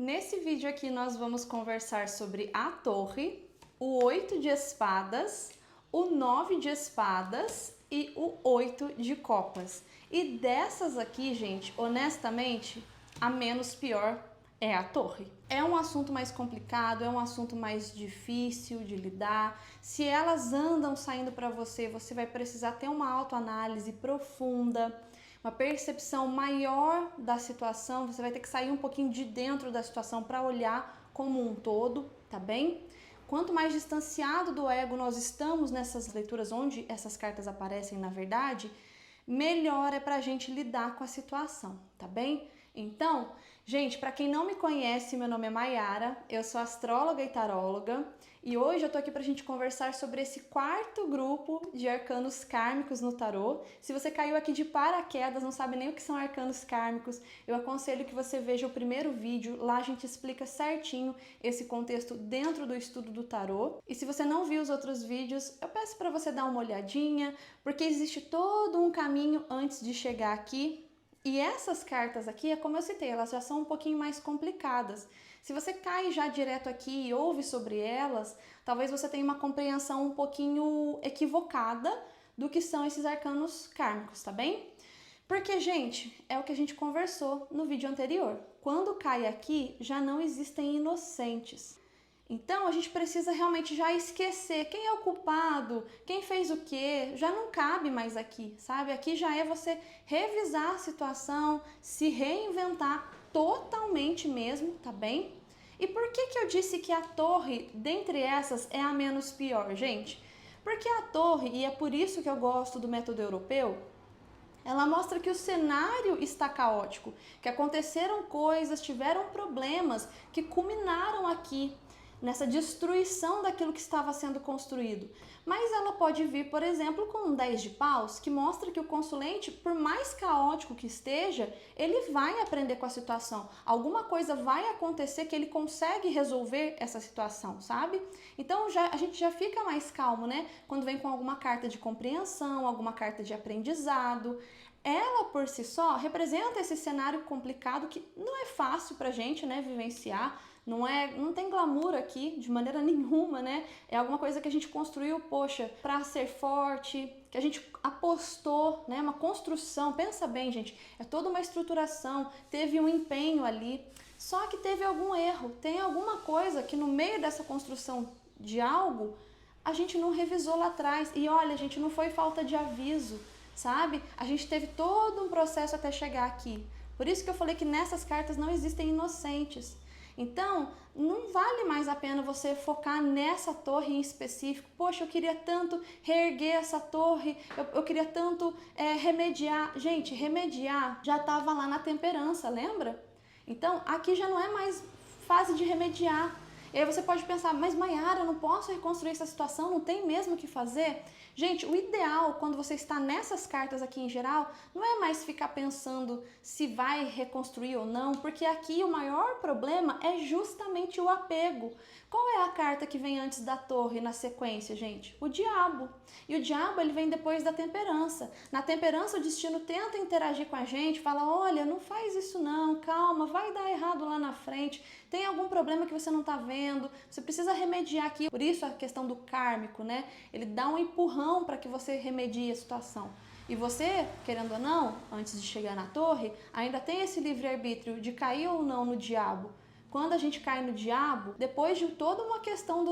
Nesse vídeo aqui nós vamos conversar sobre a torre, o 8 de espadas, o 9 de espadas e o 8 de copas. E dessas aqui, gente, honestamente, a menos pior é a torre. É um assunto mais complicado, é um assunto mais difícil de lidar. Se elas andam saindo para você, você vai precisar ter uma autoanálise profunda, uma percepção maior da situação. Você vai ter que sair um pouquinho de dentro da situação para olhar como um todo, tá bem? Quanto mais distanciado do ego nós estamos nessas leituras onde essas cartas aparecem na verdade, melhor é pra gente lidar com a situação, tá bem? Então, gente, para quem não me conhece, meu nome é Mayara, eu sou astróloga e taróloga e hoje eu tô aqui pra gente conversar sobre esse quarto grupo de arcanos kármicos no tarô. Se você caiu aqui de paraquedas, não sabe nem o que são arcanos kármicos, eu aconselho que você veja o primeiro vídeo, lá a gente explica certinho esse contexto dentro do estudo do tarô. E se você não viu os outros vídeos, eu peço para você dar uma olhadinha, porque existe todo um caminho antes de chegar aqui. E essas cartas aqui, é como eu citei, elas já são um pouquinho mais complicadas. Se você cai já direto aqui e ouve sobre elas, talvez você tenha uma compreensão um pouquinho equivocada do que são esses arcanos kármicos, tá bem? Porque, gente, é o que a gente conversou no vídeo anterior. Quando cai aqui, já não existem inocentes. Então, a gente precisa realmente já esquecer quem é o culpado, quem fez o quê, já não cabe mais aqui, sabe? Aqui já é você revisar a situação, se reinventar totalmente mesmo, tá bem? E por que eu disse que a torre, dentre essas, é a menos pior, gente? Porque a torre, e é por isso que eu gosto do método europeu, ela mostra que o cenário está caótico, que aconteceram coisas, tiveram problemas que culminaram aqui, nessa destruição daquilo que estava sendo construído. Mas ela pode vir, por exemplo, com um 10 de paus, que mostra que o consulente, por mais caótico que esteja, ele vai aprender com a situação. Alguma coisa vai acontecer que ele consegue resolver essa situação, sabe? Então a gente já fica mais calmo, né? Quando vem com alguma carta de compreensão, alguma carta de aprendizado. Ela por si só representa esse cenário complicado que não é fácil pra gente, né, vivenciar, não tem glamour aqui de maneira nenhuma, né? É alguma coisa que a gente construiu, poxa, pra ser forte, que a gente apostou, né, uma construção. Pensa bem, gente, é toda uma estruturação, teve um empenho ali, só que teve algum erro, tem alguma coisa que no meio dessa construção de algo, a gente não revisou lá atrás. E olha, gente, não foi falta de aviso, sabe? A gente teve todo um processo até chegar aqui. Por isso que eu falei que nessas cartas não existem inocentes. Então, não vale mais a pena você focar nessa torre em específico. Poxa, eu queria tanto reerguer essa torre, eu queria tanto remediar. Gente, remediar já estava lá na temperança, lembra? Então, aqui já não é mais fase de remediar. E aí você pode pensar, mas Mayara, eu não posso reconstruir essa situação, não tem mesmo o que fazer? Gente, o ideal, quando você está nessas cartas aqui em geral, não é mais ficar pensando se vai reconstruir ou não, porque aqui o maior problema é justamente o apego. Qual é a carta que vem antes da torre na sequência, gente? O diabo. E o diabo, ele vem depois da temperança. Na temperança, o destino tenta interagir com a gente, fala, olha, não faz isso não, calma, vai dar errado lá na frente, tem algum problema que você não está vendo, você precisa remediar aqui. Por isso a questão do kármico, né? Ele dá um empurrão para que você remedie a situação. E você, querendo ou não, antes de chegar na torre, ainda tem esse livre-arbítrio de cair ou não no diabo. Quando a gente cai no diabo, depois de toda uma questão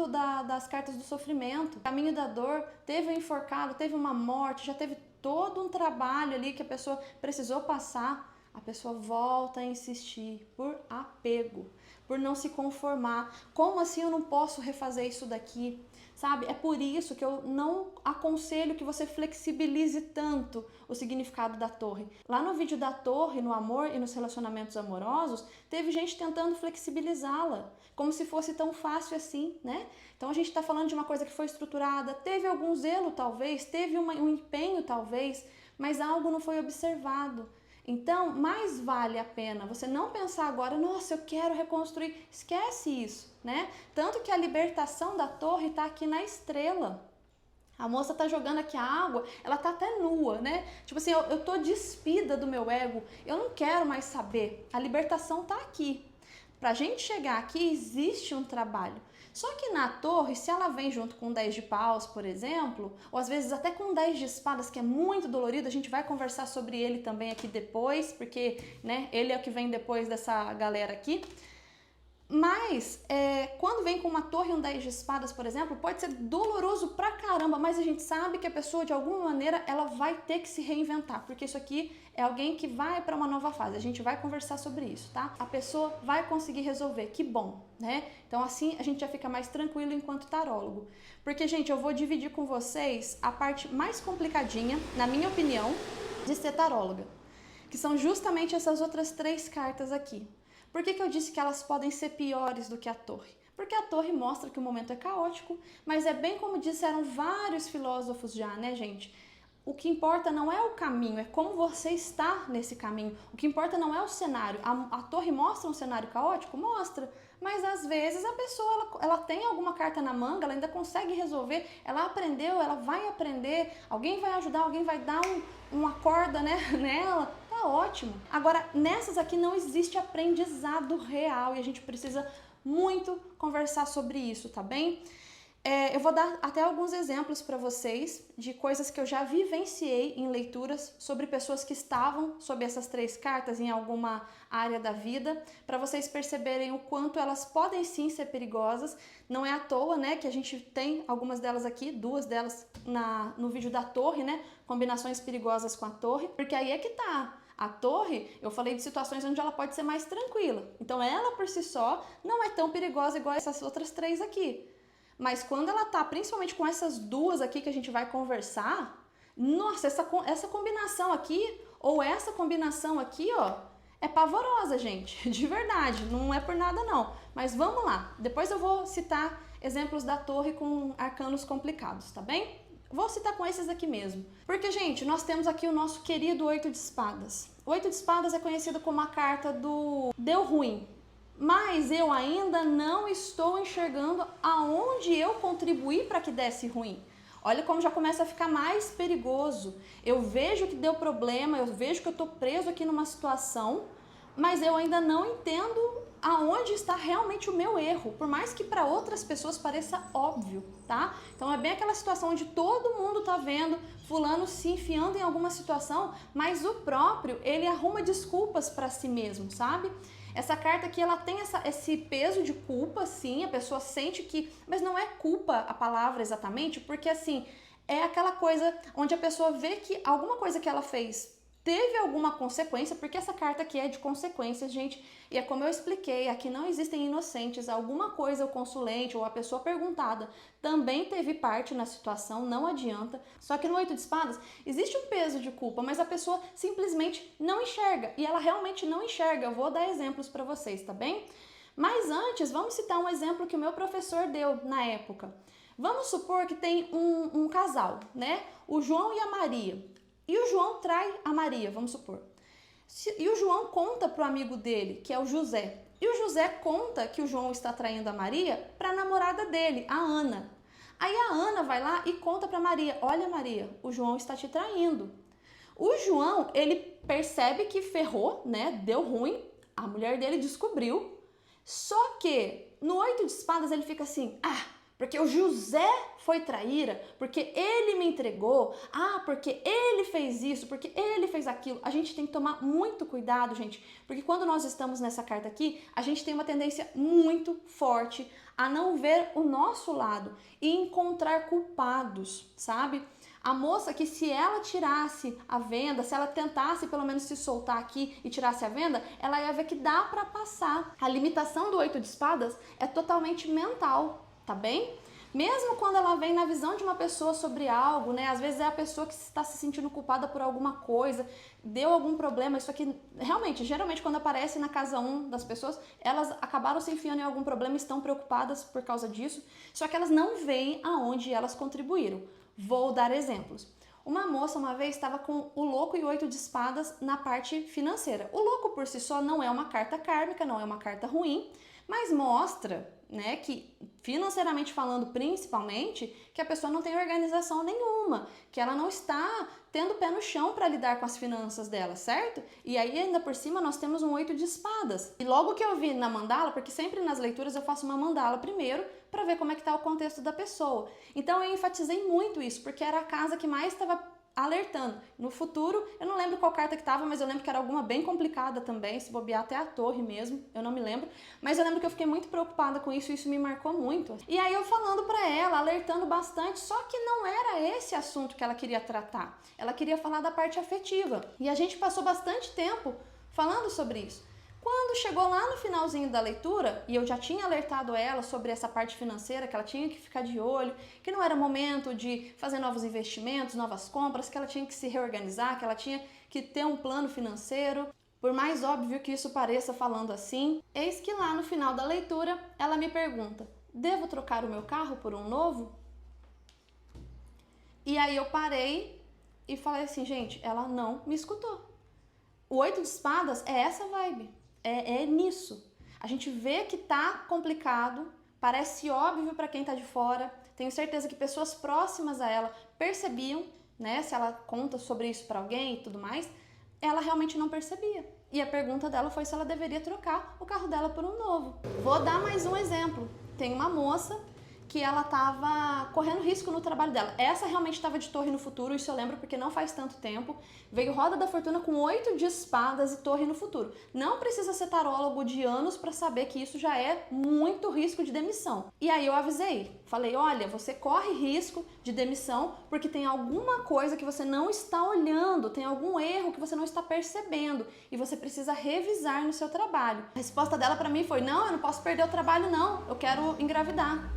das cartas do sofrimento, caminho da dor, teve um enforcado, teve uma morte, já teve todo um trabalho ali que a pessoa precisou passar, a pessoa volta a insistir por apego, por não se conformar. Como assim eu não posso refazer isso daqui? Sabe? É por isso que eu não aconselho que você flexibilize tanto o significado da torre. Lá no vídeo da torre, no amor e nos relacionamentos amorosos, teve gente tentando flexibilizá-la, como se fosse tão fácil assim, né? Então a gente está falando de uma coisa que foi estruturada, teve algum zelo talvez, teve um empenho talvez, mas algo não foi observado. Então, mais vale a pena você não pensar agora, nossa, eu quero reconstruir, esquece isso, né? Tanto que a libertação da torre está aqui na estrela. A moça tá jogando aqui a água, ela tá até nua, né? Tipo assim, eu tô despida do meu ego, eu não quero mais saber. A libertação tá aqui. Para a gente chegar aqui, existe um trabalho. Só que na torre, se ela vem junto com 10 de paus, por exemplo, ou às vezes até com 10 de espadas, que é muito dolorido, a gente vai conversar sobre ele também aqui depois, porque, né, ele é o que vem depois dessa galera aqui. Mas, quando vem com uma torre e um 10 de espadas, por exemplo, pode ser doloroso pra caramba, mas a gente sabe que a pessoa, de alguma maneira, ela vai ter que se reinventar, porque isso aqui é alguém que vai para uma nova fase. A gente vai conversar sobre isso, tá? A pessoa vai conseguir resolver, que bom, né? Então, assim, a gente já fica mais tranquilo enquanto tarólogo. Porque, gente, eu vou dividir com vocês a parte mais complicadinha, na minha opinião, de ser taróloga, que são justamente essas outras 3 cartas aqui. Por que eu disse que elas podem ser piores do que a torre? Porque a torre mostra que o momento é caótico, mas é bem como disseram vários filósofos já, né, gente? O que importa não é o caminho, é como você está nesse caminho. O que importa não é o cenário. A torre mostra um cenário caótico? Mostra. Mas às vezes a pessoa ela tem alguma carta na manga, ela ainda consegue resolver, ela aprendeu, ela vai aprender, alguém vai ajudar, alguém vai dar uma corda, né, nela. Tá ótimo. Agora, nessas aqui não existe aprendizado real e a gente precisa muito conversar sobre isso, tá bem? Eu vou dar até alguns exemplos para vocês de coisas que eu já vivenciei em leituras sobre pessoas que estavam sob essas 3 cartas em alguma área da vida, para vocês perceberem o quanto elas podem sim ser perigosas. Não é à toa, né, que a gente tem algumas delas aqui, 2 delas no vídeo da torre, né, combinações perigosas com a torre, porque aí é que tá. A torre, eu falei de situações onde ela pode ser mais tranquila. Então ela por si só não é tão perigosa igual essas outras 3 aqui. Mas quando ela tá, principalmente com essas 2 aqui que a gente vai conversar, nossa, essa combinação aqui, ou essa combinação aqui, ó, é pavorosa, gente, de verdade, não é por nada não. Mas vamos lá, depois eu vou citar exemplos da torre com arcanos complicados, tá bem? Vou citar com esses aqui mesmo. Porque, gente, nós temos aqui o nosso querido 8 de espadas. O 8 de espadas é conhecido como a carta do deu ruim. Mas eu ainda não estou enxergando aonde eu contribuí para que desse ruim. Olha como já começa a ficar mais perigoso. Eu vejo que deu problema, eu vejo que eu estou preso aqui numa situação, mas eu ainda não entendo aonde está realmente o meu erro, por mais que para outras pessoas pareça óbvio, tá? Então é bem aquela situação onde todo mundo tá vendo fulano se enfiando em alguma situação, mas o próprio, ele arruma desculpas para si mesmo, sabe? Essa carta aqui, ela tem esse peso de culpa, sim, a pessoa sente que... Mas não é culpa a palavra exatamente, porque assim, é aquela coisa onde a pessoa vê que alguma coisa que ela fez teve alguma consequência, porque essa carta aqui é de consequências, gente, e é como eu expliquei, aqui não existem inocentes, alguma coisa o consulente ou a pessoa perguntada também teve parte na situação, não adianta. Só que no 8 de espadas existe um peso de culpa, mas a pessoa simplesmente não enxerga, e ela realmente não enxerga. Eu vou dar exemplos para vocês, tá bem? Mas antes, vamos citar um exemplo que o meu professor deu na época. Vamos supor que tem um casal, né? O João e a Maria. E o João trai a Maria, vamos supor. E o João conta para o amigo dele, que é o José. E o José conta que o João está traindo a Maria para a namorada dele, a Ana. Aí a Ana vai lá e conta para Maria: olha, Maria, o João está te traindo. O João, ele percebe que ferrou, né? Deu ruim, a mulher dele descobriu. Só que no 8 de espadas ele fica assim: porque o José foi traíra, porque ele me entregou, porque ele fez isso, porque ele fez aquilo. A gente tem que tomar muito cuidado, gente, porque quando nós estamos nessa carta aqui, a gente tem uma tendência muito forte a não ver o nosso lado e encontrar culpados, sabe? A moça que, se ela tirasse a venda, se ela tentasse pelo menos se soltar aqui e tirasse a venda, ela ia ver que dá pra passar. A limitação do 8 de espadas é totalmente mental, tá bem? Mesmo quando ela vem na visão de uma pessoa sobre algo, né? Às vezes é a pessoa que está se sentindo culpada por alguma coisa, deu algum problema. Isso aqui, realmente, geralmente quando aparece na casa 1 das pessoas, elas acabaram se enfiando em algum problema e estão preocupadas por causa disso, só que elas não veem aonde elas contribuíram. Vou dar exemplos. Uma moça uma vez estava com o louco e 8 de espadas na parte financeira. O louco por si só não é uma carta kármica, não é uma carta ruim, mas mostra, né, que financeiramente falando principalmente, que a pessoa não tem organização nenhuma, que ela não está tendo pé no chão para lidar com as finanças dela, certo? E aí ainda por cima nós temos um 8 de espadas. E logo que eu vi na mandala, porque sempre nas leituras eu faço uma mandala primeiro para ver como é que tá o contexto da pessoa. Então eu enfatizei muito isso, porque era a casa que mais estava alertando. No futuro, eu não lembro qual carta que tava, mas eu lembro que era alguma bem complicada também, se bobear até a torre mesmo, eu não me lembro. Mas eu lembro que eu fiquei muito preocupada com isso e isso me marcou muito. E aí eu falando pra ela, alertando bastante, só que não era esse assunto que ela queria tratar. Ela queria falar da parte afetiva. E a gente passou bastante tempo falando sobre isso. Quando chegou lá no finalzinho da leitura, e eu já tinha alertado ela sobre essa parte financeira, que ela tinha que ficar de olho, que não era momento de fazer novos investimentos, novas compras, que ela tinha que se reorganizar, que ela tinha que ter um plano financeiro. Por mais óbvio que isso pareça falando assim, eis que lá no final da leitura, ela me pergunta: devo trocar o meu carro por um novo? E aí eu parei e falei assim, gente, ela não me escutou. O 8 de espadas é essa vibe. É nisso. A gente vê que tá complicado, parece óbvio para quem tá de fora. Tenho certeza que pessoas próximas a ela percebiam, né? Se ela conta sobre isso para alguém e tudo mais, ela realmente não percebia. E a pergunta dela foi se ela deveria trocar o carro dela por um novo. Vou dar mais um exemplo. Tem uma moça que ela estava correndo risco no trabalho dela. Essa realmente estava de torre no futuro, isso eu lembro porque não faz tanto tempo. Veio roda da fortuna com 8 de espadas e torre no futuro. Não precisa ser tarólogo de anos para saber que isso já é muito risco de demissão. E aí eu avisei, falei, olha, você corre risco de demissão porque tem alguma coisa que você não está olhando, tem algum erro que você não está percebendo e você precisa revisar no seu trabalho. A resposta dela para mim foi, não, eu não posso perder o trabalho não, eu quero engravidar.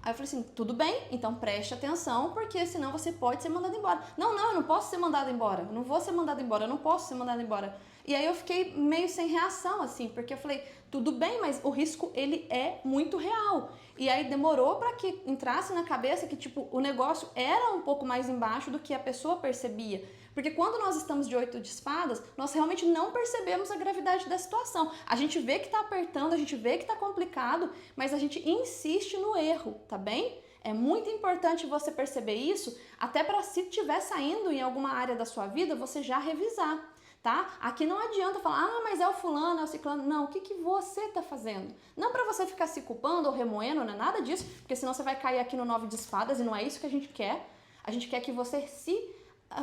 Aí eu falei assim, tudo bem, então preste atenção, porque senão você pode ser mandado embora. Não, eu não posso ser mandado embora, eu não vou ser mandado embora, eu não posso ser mandado embora. E aí eu fiquei meio sem reação, assim, porque eu falei, tudo bem, mas o risco, ele é muito real. E aí demorou para que entrasse na cabeça que, tipo, o negócio era um pouco mais embaixo do que a pessoa percebia. Porque quando nós estamos de 8 de espadas, nós realmente não percebemos a gravidade da situação. A gente vê que tá apertando, a gente vê que tá complicado, mas a gente insiste no erro, tá bem? É muito importante você perceber isso, até para se estiver saindo em alguma área da sua vida, você já revisar, tá? Aqui não adianta falar, ah, mas é o fulano, é o ciclano. Não, o que você tá fazendo? Não para você ficar se culpando ou remoendo, não é nada disso, porque senão você vai cair aqui no 9 de espadas e não é isso que a gente quer. A gente quer que você se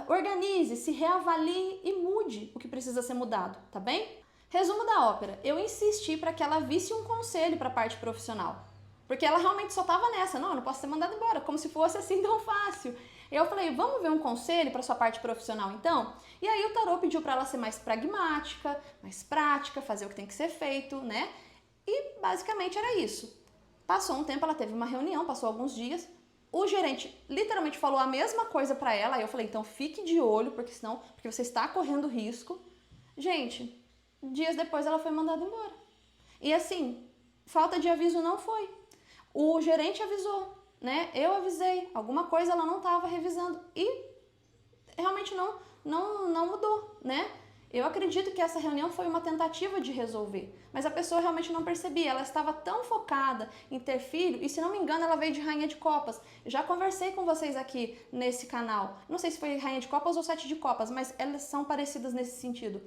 organize, se reavalie e mude o que precisa ser mudado, tá bem? Resumo da ópera. Eu insisti para que ela visse um conselho para a parte profissional. Porque ela realmente só estava nessa, não, eu não posso ser mandada embora, como se fosse assim tão fácil. Eu falei, vamos ver um conselho para sua parte profissional então? E aí o tarô pediu para ela ser mais pragmática, mais prática, fazer o que tem que ser feito, né? E basicamente era isso. Passou um tempo, ela teve uma reunião, passou alguns dias, o gerente literalmente falou a mesma coisa pra ela, aí eu falei, então fique de olho, porque você está correndo risco. Gente, dias depois ela foi mandada embora. E assim, falta de aviso não foi. O gerente avisou, né? Eu avisei, alguma coisa ela não estava revisando e realmente não mudou, né? Eu acredito que essa reunião foi uma tentativa de resolver, mas a pessoa realmente não percebia, ela estava tão focada em ter filho, e se não me engano ela veio de Rainha de Copas. Eu já conversei com vocês aqui nesse canal, não sei se foi Rainha de Copas ou Sete de Copas, mas elas são parecidas nesse sentido.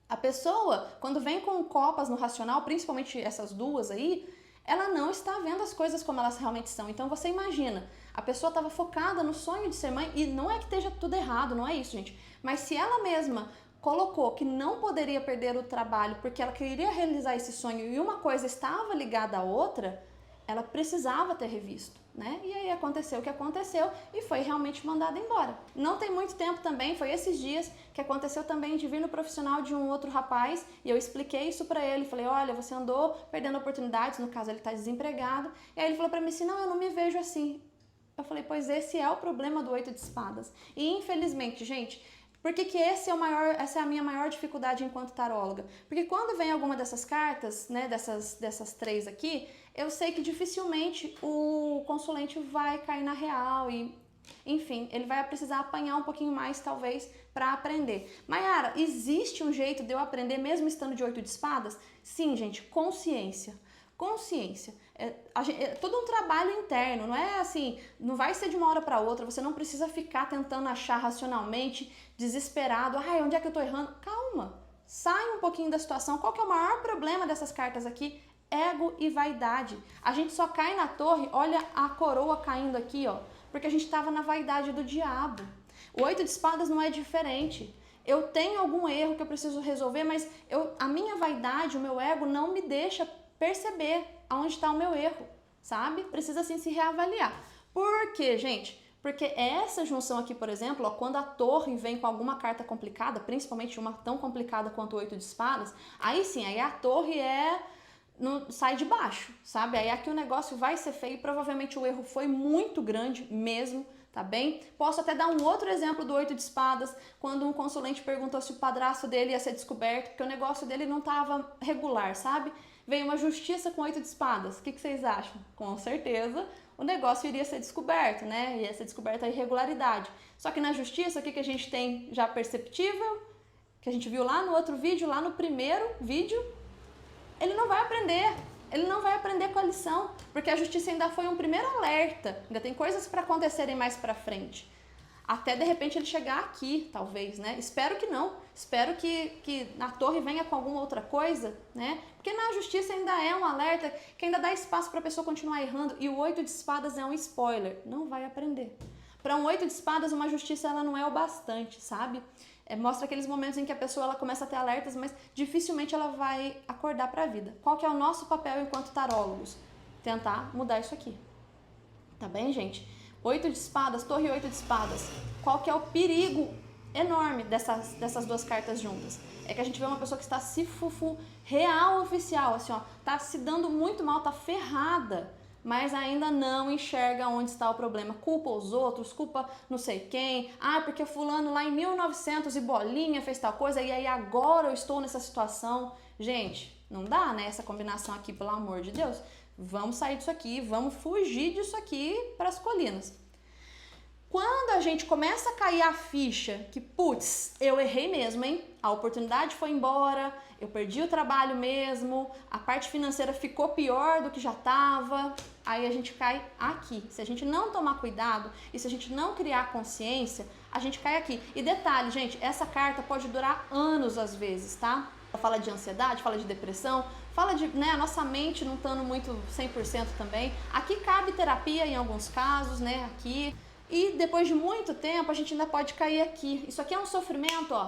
A pessoa, quando vem com copas no racional, principalmente essas duas aí, ela não está vendo as coisas como elas realmente são. Então você imagina, a pessoa estava focada no sonho de ser mãe, e não é que esteja tudo errado, não é isso, gente, mas se ela mesma colocou que não poderia perder o trabalho porque ela queria realizar esse sonho e uma coisa estava ligada à outra, ela precisava ter revisto, né? E aí aconteceu o que aconteceu e foi realmente mandada embora. Não tem muito tempo também, foi esses dias que aconteceu também de vir no profissional de um outro rapaz e eu expliquei isso pra ele, falei, olha, você andou perdendo oportunidades, no caso ele tá desempregado, e aí ele falou pra mim assim, não, eu não me vejo assim. Eu falei, pois esse é o problema do 8 de espadas. E infelizmente, gente, por que essa é a minha maior dificuldade enquanto taróloga? Porque quando vem alguma dessas cartas, né, dessas três aqui, eu sei que dificilmente o consulente vai cair na real e Enfim, ele vai precisar apanhar um pouquinho mais, talvez, para aprender. Mayara, existe um jeito de eu aprender mesmo estando de 8 de espadas? Sim, gente, consciência. Consciência. É todo um trabalho interno, não é assim, não vai ser de uma hora para outra, você não precisa ficar tentando achar racionalmente, desesperado, ai, onde é que eu tô errando? Calma, sai um pouquinho da situação. Qual que é o maior problema dessas cartas aqui? Ego e vaidade. A gente só cai na torre, olha a coroa caindo aqui, ó, porque a gente estava na vaidade do diabo. O 8 de espadas não é diferente. Eu tenho algum erro que eu preciso resolver, mas a minha vaidade, o meu ego não me deixa perceber aonde está o meu erro, sabe? Precisa assim se reavaliar. Por quê, gente? Porque essa junção aqui, por exemplo, ó, quando a torre vem com alguma carta complicada, principalmente uma tão complicada quanto o 8 de espadas, aí sim, aí a torre sai de baixo, sabe? Aí aqui o negócio vai ser feio, provavelmente o erro foi muito grande mesmo, tá bem? Posso até dar um outro exemplo do 8 de espadas, quando um consulente perguntou se o padrasto dele ia ser descoberto, porque o negócio dele não estava regular, sabe? Veio uma justiça com 8 de espadas, o que vocês acham? Com certeza o negócio iria ser descoberto, né? Ia ser descoberta a irregularidade. Só que na justiça, o que a gente tem já perceptível, que a gente viu lá no outro vídeo, lá no primeiro vídeo, ele não vai aprender. Ele não vai aprender com a lição, porque a justiça ainda foi um primeiro alerta. Ainda tem coisas para acontecerem mais para frente. Até de repente ele chegar aqui, talvez, né? Espero que não. Espero que na torre venha com alguma outra coisa, né? Porque na justiça ainda é um alerta que ainda dá espaço para a pessoa continuar errando. E o 8 de espadas é um spoiler. Não vai aprender. Para um 8 de espadas, uma justiça ela não é o bastante, sabe? Mostra aqueles momentos em que a pessoa ela começa a ter alertas, mas dificilmente ela vai acordar para a vida. Qual que é o nosso papel enquanto tarólogos? Tentar mudar isso aqui. Tá bem, gente? 8 de espadas, torre 8 de espadas. Qual que é o perigo enorme dessas duas cartas juntas? É que a gente vê uma pessoa que está se real oficial, assim, ó, tá se dando muito mal, tá ferrada, mas ainda não enxerga onde está o problema. Culpa os outros, culpa não sei quem. Ah, porque fulano lá em 1900 e bolinha fez tal coisa e aí agora eu estou nessa situação. Gente, não dá, né, essa combinação aqui, pelo amor de Deus. Vamos sair disso aqui, vamos fugir disso aqui para as colinas. Quando a gente começa a cair a ficha que, putz, eu errei mesmo, hein? A oportunidade foi embora, eu perdi o trabalho mesmo, a parte financeira ficou pior do que já estava, aí a gente cai aqui. Se a gente não tomar cuidado e se a gente não criar consciência, a gente cai aqui. E detalhe, gente, essa carta pode durar anos às vezes, tá? Fala de ansiedade, fala de depressão, fala de, né, a nossa mente não estando muito 100% também. Aqui cabe terapia em alguns casos, né, aqui. E depois de muito tempo a gente ainda pode cair aqui. Isso aqui é um sofrimento, ó,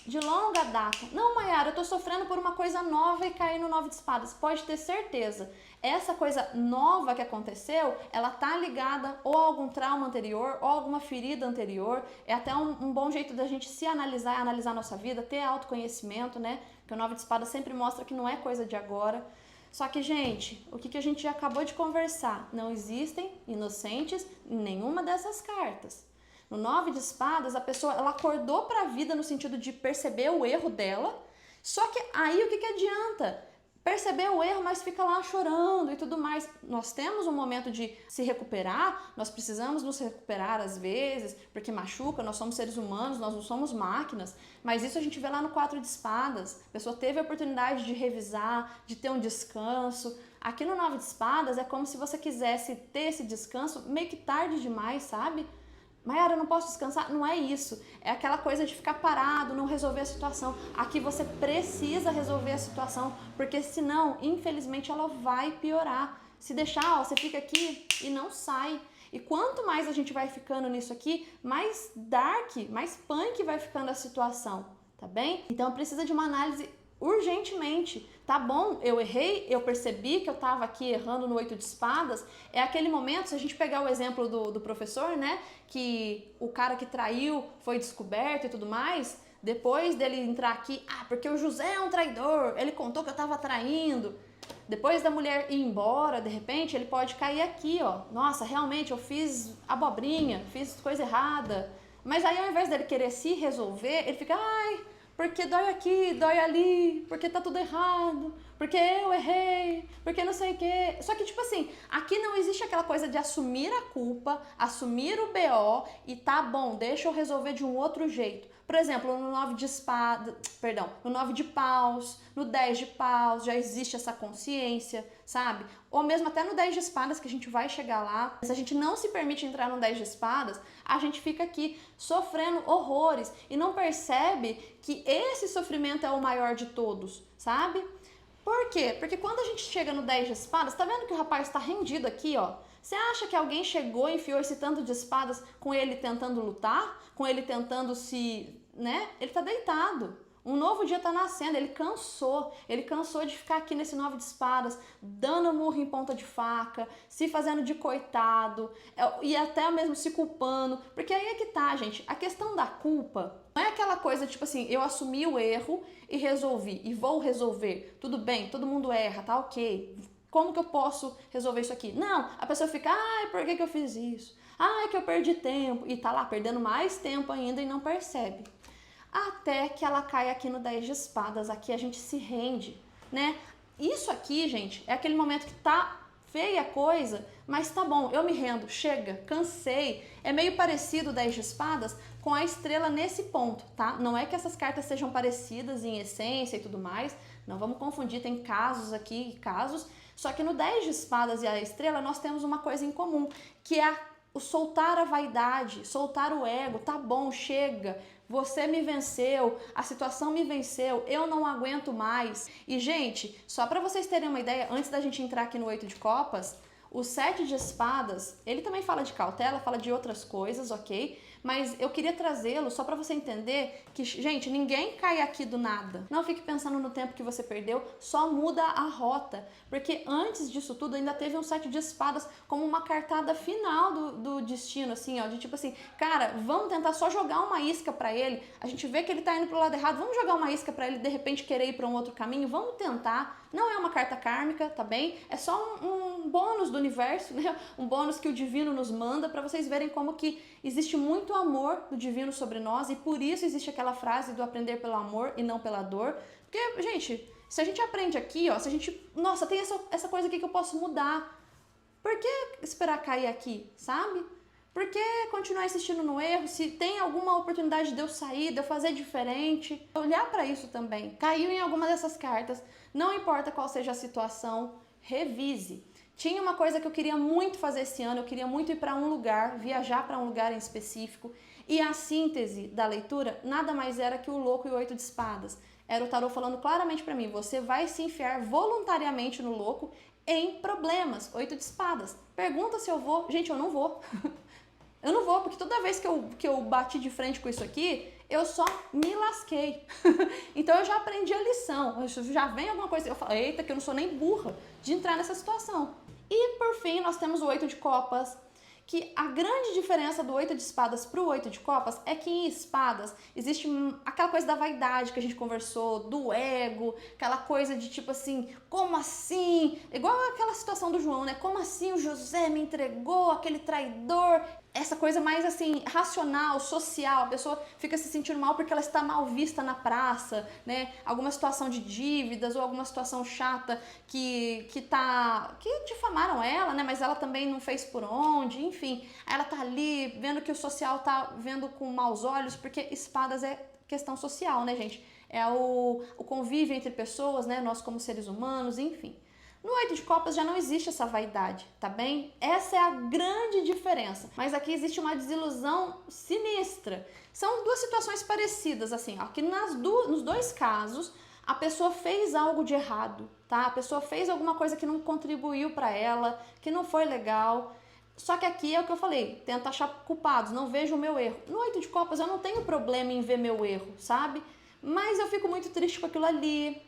de longa data. Não, Mayara, eu tô sofrendo por uma coisa nova e caí no 9 de espadas. Pode ter certeza. Essa coisa nova que aconteceu, ela tá ligada ou a algum trauma anterior, ou a alguma ferida anterior. É até um bom jeito da gente se analisar, analisar a nossa vida, ter autoconhecimento, né? Porque o 9 de espadas sempre mostra que não é coisa de agora. Só que, gente, o que a gente já acabou de conversar? Não existem inocentes em nenhuma dessas cartas. No 9 de espadas, a pessoa ela acordou para a vida no sentido de perceber o erro dela, só que aí o que adianta? Perceber o erro, mas fica lá chorando e tudo mais. Nós temos um momento de se recuperar, nós precisamos nos recuperar às vezes, porque machuca, nós somos seres humanos, nós não somos máquinas, mas isso a gente vê lá no 4 de espadas. A pessoa teve a oportunidade de revisar, de ter um descanso. Aqui no 9 de espadas é como se você quisesse ter esse descanso meio que tarde demais, sabe? Mayara, eu não posso descansar? Não é isso. É aquela coisa de ficar parado, não resolver a situação. Aqui você precisa resolver a situação, porque senão, infelizmente, ela vai piorar. Se deixar, ó, você fica aqui e não sai. E quanto mais a gente vai ficando nisso aqui, mais dark, mais punk vai ficando a situação, tá bem? Então precisa de uma análise urgentemente. Tá bom, eu errei, eu percebi que eu tava aqui errando no 8 de espadas. É aquele momento, se a gente pegar o exemplo do professor, né, que o cara que traiu foi descoberto e tudo mais, depois dele entrar aqui, porque o José é um traidor, ele contou que eu tava traindo. Depois da mulher ir embora, de repente, ele pode cair aqui, ó. Nossa, realmente eu fiz abobrinha, fiz coisa errada. Mas aí ao invés dele querer se resolver, ele fica, porque dói aqui, dói ali, porque tá tudo errado, porque eu errei, porque não sei o quê. Só que, tipo assim, aqui não existe aquela coisa de assumir a culpa, assumir o BO e tá bom, deixa eu resolver de um outro jeito. Por exemplo, no 9 de espada, perdão, no 9 de paus, no 10 de paus, já existe essa consciência, sabe? Ou mesmo até no 10 de espadas, que a gente vai chegar lá. Se a gente não se permite entrar no 10 de espadas, a gente fica aqui sofrendo horrores e não percebe que esse sofrimento é o maior de todos, sabe? Por quê? Porque quando a gente chega no 10 de espadas, tá vendo que o rapaz tá rendido aqui, ó? Você acha que alguém chegou e enfiou esse tanto de espadas com ele tentando lutar? Com ele tentando se, né? Ele tá deitado. Um novo dia tá nascendo, ele cansou de ficar aqui nesse 9 de espadas, dando murro em ponta de faca, se fazendo de coitado, e até mesmo se culpando, porque aí é que tá, gente, a questão da culpa não é aquela coisa tipo assim, eu assumi o erro e resolvi, e vou resolver, tudo bem, todo mundo erra, tá ok, como que eu posso resolver isso aqui? Não, a pessoa fica, ai, por que eu fiz isso? Ai, que eu perdi tempo, e tá lá perdendo mais tempo ainda e não percebe. Até que ela cai aqui no 10 de espadas, aqui a gente se rende, né? Isso aqui, gente, é aquele momento que tá feia a coisa, mas tá bom, eu me rendo, chega, cansei. É meio parecido o 10 de espadas com a estrela nesse ponto, tá? Não é que essas cartas sejam parecidas em essência e tudo mais, não vamos confundir, tem casos aqui, casos, só que no 10 de espadas e a estrela nós temos uma coisa em comum, que é o soltar a vaidade, soltar o ego, tá bom, chega, você me venceu, a situação me venceu, eu não aguento mais. E, gente, só para vocês terem uma ideia, antes da gente entrar aqui no 8 de copas, o 7 de espadas, ele também fala de cautela, fala de outras coisas, ok? Mas eu queria trazê-lo só para você entender que, gente, ninguém cai aqui do nada. Não fique pensando no tempo que você perdeu, só muda a rota. Porque antes disso tudo ainda teve um 7 de espadas como uma cartada final do destino, assim, ó, de tipo assim, cara, vamos tentar só jogar uma isca para ele. A gente vê que ele tá indo pro lado errado, vamos jogar uma isca para ele de repente querer ir para um outro caminho, vamos tentar. Não é uma carta kármica, tá bem? É só um bônus do universo, né? Um bônus que o divino nos manda para vocês verem como que existe muito amor do divino sobre nós e por isso existe aquela frase do aprender pelo amor e não pela dor. Porque, gente, se a gente aprende aqui, ó, se a gente, nossa, tem essa coisa aqui que eu posso mudar. Por que esperar cair aqui, sabe? Por que continuar insistindo no erro? Se tem alguma oportunidade de eu sair, de eu fazer diferente, olhar para isso também. Caiu em alguma dessas cartas, não importa qual seja a situação, revise. Tinha uma coisa que eu queria muito fazer esse ano, eu queria muito ir para um lugar, viajar para um lugar em específico, e a síntese da leitura nada mais era que o louco e o 8 de espadas. Era o tarô falando claramente para mim, você vai se enfiar voluntariamente no louco em problemas, 8 de espadas. Pergunta se eu vou. Gente, eu não vou. Eu não vou, porque toda vez que eu bati de frente com isso aqui, eu só me lasquei. Então eu já aprendi a lição. Já vem alguma coisa, eu falo, eita, que eu não sou nem burra de entrar nessa situação. E por fim, nós temos o 8 de copas, que a grande diferença do 8 de espadas para o 8 de copas é que em espadas existe aquela coisa da vaidade que a gente conversou, do ego, aquela coisa de tipo assim, como assim? Igual aquela situação do João, né? Como assim o José me entregou, aquele traidor? Essa coisa mais assim, racional, social, a pessoa fica se sentindo mal porque ela está mal vista na praça, né? Alguma situação de dívidas ou alguma situação chata que difamaram ela, né? Mas ela também não fez por onde, enfim. Ela tá ali vendo que o social tá vendo com maus olhos, porque espadas é questão social, né, gente? É o convívio entre pessoas, né? Nós como seres humanos, enfim. No 8 de copas já não existe essa vaidade, tá bem? Essa é a grande diferença. Mas aqui existe uma desilusão sinistra. São duas situações parecidas, assim, ó, que nos dois casos a pessoa fez algo de errado, tá? A pessoa fez alguma coisa que não contribuiu para ela, que não foi legal. Só que aqui é o que eu falei, tenta achar culpados, não vejo o meu erro. No 8 de copas eu não tenho problema em ver meu erro, sabe? Mas eu fico muito triste com aquilo ali.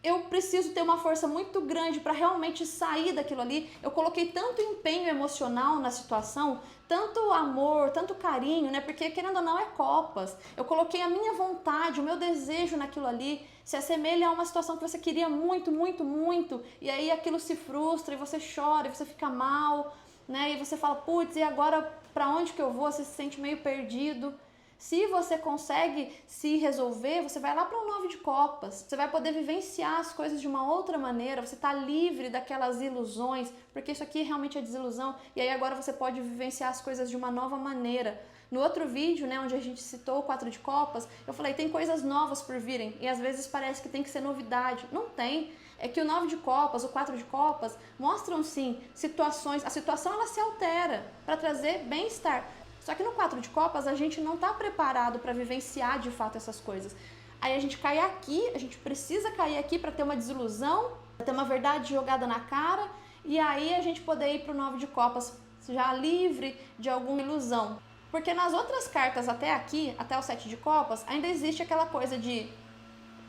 Eu preciso ter uma força muito grande para realmente sair daquilo ali. Eu coloquei tanto empenho emocional na situação, tanto amor, tanto carinho, né? Porque querendo ou não é copas. Eu coloquei a minha vontade, o meu desejo naquilo ali. Se assemelha a uma situação que você queria muito, muito, muito. E aí aquilo se frustra e você chora, e você fica mal, né? E você fala, putz, e agora para onde que eu vou? Você se sente meio perdido. Se você consegue se resolver, você vai lá para o 9 de copas. Você vai poder vivenciar as coisas de uma outra maneira. Você está livre daquelas ilusões, porque isso aqui realmente é desilusão. E aí agora você pode vivenciar as coisas de uma nova maneira. No outro vídeo, né, onde a gente citou o 4 de copas, eu falei, tem coisas novas por virem. E às vezes parece que tem que ser novidade. Não tem. É que o 9 de copas, o 4 de copas, mostram sim situações. A situação ela se altera para trazer bem-estar. Só que no 4 de copas a gente não está preparado para vivenciar de fato essas coisas. Aí a gente cai aqui, a gente precisa cair aqui para ter uma desilusão, para ter uma verdade jogada na cara, e aí a gente poder ir para o 9 de copas já livre de alguma ilusão. Porque nas outras cartas até aqui, até o 7 de copas, ainda existe aquela coisa de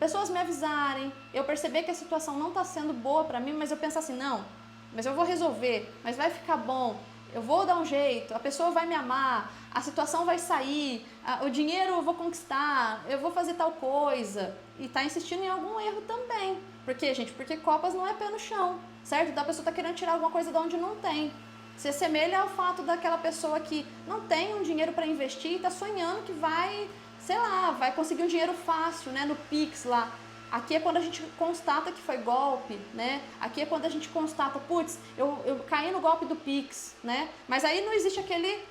pessoas me avisarem, eu perceber que a situação não está sendo boa para mim, mas eu penso assim, não, mas eu vou resolver, mas vai ficar bom. Eu vou dar um jeito, a pessoa vai me amar, a situação vai sair, o dinheiro eu vou conquistar, eu vou fazer tal coisa. E tá insistindo em algum erro também. Por quê, gente? Porque copas não é pé no chão, certo? Então a pessoa tá querendo tirar alguma coisa de onde não tem. Se assemelha ao fato daquela pessoa que não tem um dinheiro para investir e tá sonhando que vai, sei lá, vai conseguir um dinheiro fácil, né, no Pix lá. Aqui é quando a gente constata que foi golpe, né? Aqui é quando a gente constata, putz, eu caí no golpe do Pix, né? Mas aí não existe aquele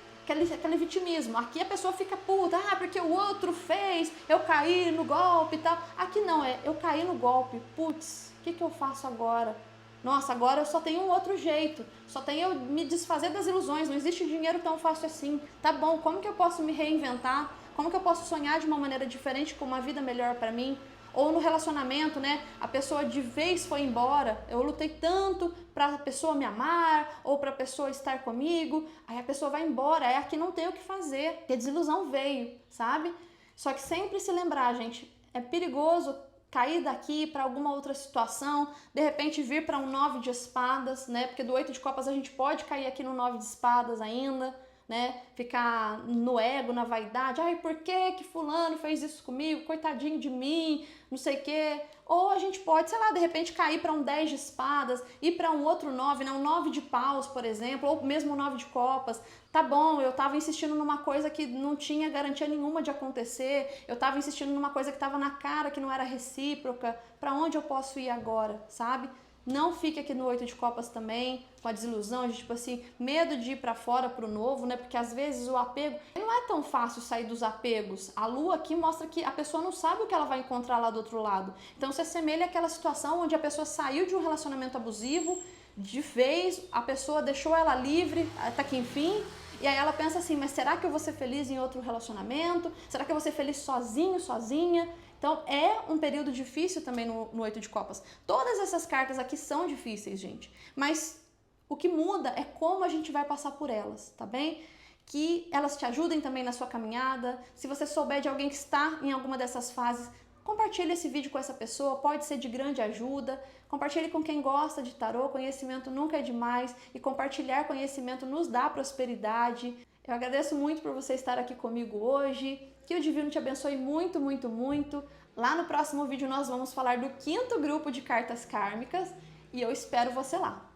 vitimismo. Aqui a pessoa fica puta, porque o outro fez, eu caí no golpe e tal. Aqui não, eu caí no golpe, putz, o que eu faço agora? Nossa, agora eu só tenho um outro jeito, só tenho eu me desfazer das ilusões, não existe dinheiro tão fácil assim. Tá bom, como que eu posso me reinventar? Como que eu posso sonhar de uma maneira diferente com uma vida melhor para mim? Ou no relacionamento, né? A pessoa de vez foi embora, eu lutei tanto pra pessoa me amar, ou pra pessoa estar comigo, aí a pessoa vai embora, aí aqui não tem o que fazer, porque a desilusão veio, sabe? Só que sempre se lembrar, gente, é perigoso cair daqui para alguma outra situação, de repente vir para um 9 de espadas, né? Porque do 8 de copas a gente pode cair aqui no 9 de espadas ainda, né? Ficar no ego, na vaidade. Ai, por que fulano fez isso comigo? Coitadinho de mim, não sei o quê. Ou a gente pode, sei lá, de repente cair para um 10 de espadas, ir para um outro 9, né? Um 9 de paus, por exemplo, ou mesmo um 9 de copas. Tá bom, eu tava insistindo numa coisa que não tinha garantia nenhuma de acontecer. Eu tava insistindo numa coisa que tava na cara, que não era recíproca. Para onde eu posso ir agora, sabe? Não fique aqui no 8 de copas também, com a desilusão, de tipo assim, medo de ir pra fora pro novo, né? Porque às vezes o apego, não é tão fácil sair dos apegos. A lua aqui mostra que a pessoa não sabe o que ela vai encontrar lá do outro lado. Então se assemelha àquela situação onde a pessoa saiu de um relacionamento abusivo, de vez, a pessoa deixou ela livre, até que enfim, e aí ela pensa assim, mas será que eu vou ser feliz em outro relacionamento? Será que eu vou ser feliz sozinho, sozinha? Então é um período difícil também no 8 de copas. Todas essas cartas aqui são difíceis, gente. Mas o que muda é como a gente vai passar por elas, tá bem? Que elas te ajudem também na sua caminhada. Se você souber de alguém que está em alguma dessas fases, compartilhe esse vídeo com essa pessoa, pode ser de grande ajuda. Compartilhe com quem gosta de tarô, conhecimento nunca é demais. E compartilhar conhecimento nos dá prosperidade. Eu agradeço muito por você estar aqui comigo hoje. Que o Divino te abençoe muito, muito, muito. Lá no próximo vídeo nós vamos falar do 5º grupo de cartas kármicas e eu espero você lá.